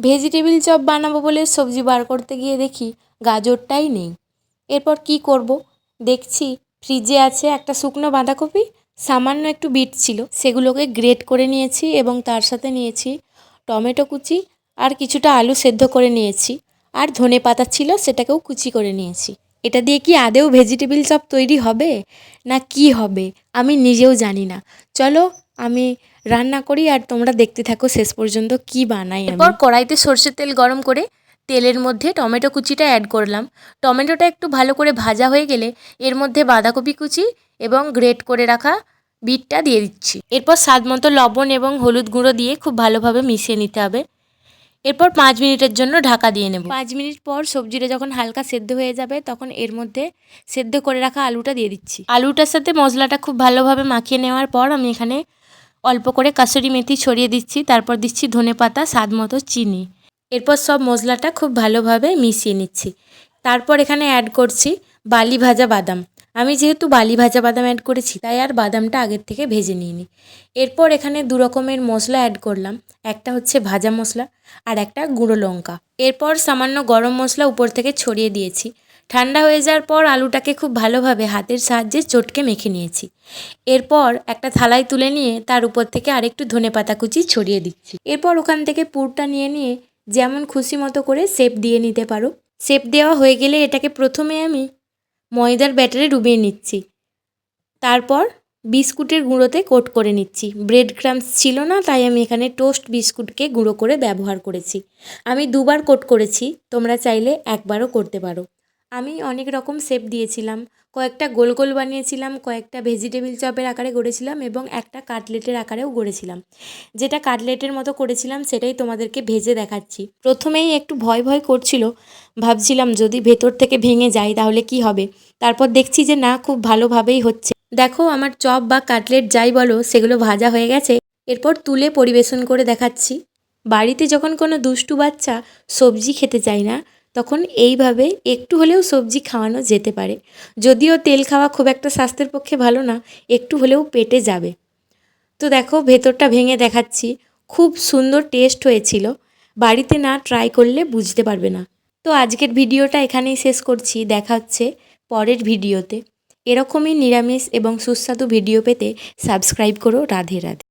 Vegetable chop বানাবো বলে সবজি বার করতে গিয়ে দেখি গাজরটাই নেই। এরপর কি করব, দেখছি ফ্রিজে আছে একটা শুকনো বাঁধাকপি, সামান্য একটু বিট ছিল, সেগুলোকে গ্রেট করে নিয়েছি এবং তার সাথে নিয়েছি টমেটো কুচি আর কিছুটা আলু সেদ্ধ করে নিয়েছি, আর ধনে পাতা ছিল সেটাকেও কুচি করে নিয়েছি। এটা দিয়ে কি আদেও ভেজিটেবিল চপ তৈরি হবে না কি হবে আমি নিজেও জানি না। চলো আমি রান্না করি আর তোমরা দেখতে থাকো শেষ পর্যন্ত কি বানাই। এরপর কড়াইতে সর্ষের তেল গরম করে তেলের মধ্যে টমেটো কুচিটা অ্যাড করলাম। টমেটোটা একটু ভালো করে ভাজা হয়ে গেলে এর মধ্যে বাঁধাকপি কুচি এবং গ্রেট করে রাখা বিটটা দিয়ে দিচ্ছি। এরপর স্বাদ মতো লবণ এবং হলুদ গুঁড়ো দিয়ে খুব ভালোভাবে মিশিয়ে নিতে হবে। এরপর 5 মিনিটের জন্য ঢাকা দিয়ে নেব। 5 মিনিট পর সবজিটা যখন হালকা সেদ্ধ হয়ে যাবে তখন এর মধ্যে সেদ্ধ করে রাখা আলুটা দিয়ে দিচ্ছি। আলুটার সাথে মশলাটা খুব ভালোভাবে মাখিয়ে নেওয়ার পর আমি এখানে অল্প করে কাসুরি মেথি ছড়িয়ে দিচ্ছি, তারপর দিচ্ছি ধনেপাতা, স্বাদ মতো চিনি। এরপর সব মশলাটা খুব ভালোভাবে মিশিয়ে নিচ্ছি। তারপর এখানে অ্যাড করছি বালি ভাজা বাদাম। আমি যেহেতু বালি ভাজা বাদাম অ্যাড করেছি তাই আর বাদামটা আগের থেকে ভেজে নিইনি। এরপর এখানে 2 রকমের মশলা অ্যাড করলাম, একটা হচ্ছে ভাজা মশলা আর একটা গুঁড়ো লঙ্কা। এরপর সামান্য গরম মশলা উপর থেকে ছড়িয়ে দিয়েছি। ঠান্ডা হয়ে যাওয়ার পর আলুটাকে খুব ভালোভাবে হাতের সাহায্যে চটকে মেখে নিয়েছি। এরপর একটা থালায় তুলে নিয়ে তার উপর থেকে আরেকটু ধনেপাতা কুচি ছড়িয়ে দিচ্ছি। এরপর ওখান থেকে পুরটা নিয়ে যেমন খুশি মতো করে শেপ দিয়ে নিতে পারো। শেপ দেওয়া হয়ে গেলে এটাকে প্রথমে আমি ময়দার ব্যাটারে ডুবিয়ে নিচ্ছি, তারপর বিস্কুটের গুঁড়োতে কোট করে নিচ্ছি। ব্রেড ক্রাম্বস ছিল না তাই আমি এখানে টোস্ট বিস্কুটকে গুঁড়ো করে ব্যবহার করেছি। আমি 2 বার কোট করেছি, তোমরা চাইলে একবারও করতে পারো। আমি অনেক রকম শেপ দিয়েছিলাম, কয়েকটা গোল গোল বানিয়েছিলাম, কয়েকটা ভেজিটেবিল চপের আকারে গড়েছিলাম এবং একটা কাটলেটের আকারেও গড়েছিলাম। যেটা কাটলেটের মতো করেছিলাম সেটাই তোমাদেরকে ভেজে দেখাচ্ছি। প্রথমেই একটু ভয় ভয় করছিল, ভাবছিলাম যদি ভেতর থেকে ভেঙে যায় তাহলে কি হবে। তারপর দেখছি যে না, খুব ভালোভাবেই হচ্ছে। দেখো আমার চপ বা কাটলেট যাই বলো সেগুলো ভাজা হয়ে গেছে। এরপর তুলে পরিবেশন করে দেখাচ্ছি। বাড়িতে যখন কোনো দুষ্টু বাচ্চা সবজি খেতে চায় না তখন এইভাবে একটু হলেও সবজি খাওয়ানো যেতে পারে। যদিও তেল খাওয়া খুব একটা স্বাস্থ্যের পক্ষে ভালো না, একটু হলেও পেটে যাবে। তো দেখো ভেতরটা ভেঙে দেখাচ্ছি, খুব সুন্দর টেস্ট হয়েছিল। বাড়িতে না ট্রাই করলে বুঝতে পারবে না। তো আজকের ভিডিওটা এখানেই শেষ করছি, দেখা হচ্ছে পরের ভিডিওতে। এরকমই নিরামিষ এবং সুস্বাদু ভিডিও পেতে সাবস্ক্রাইব করো। রাধে রাধে।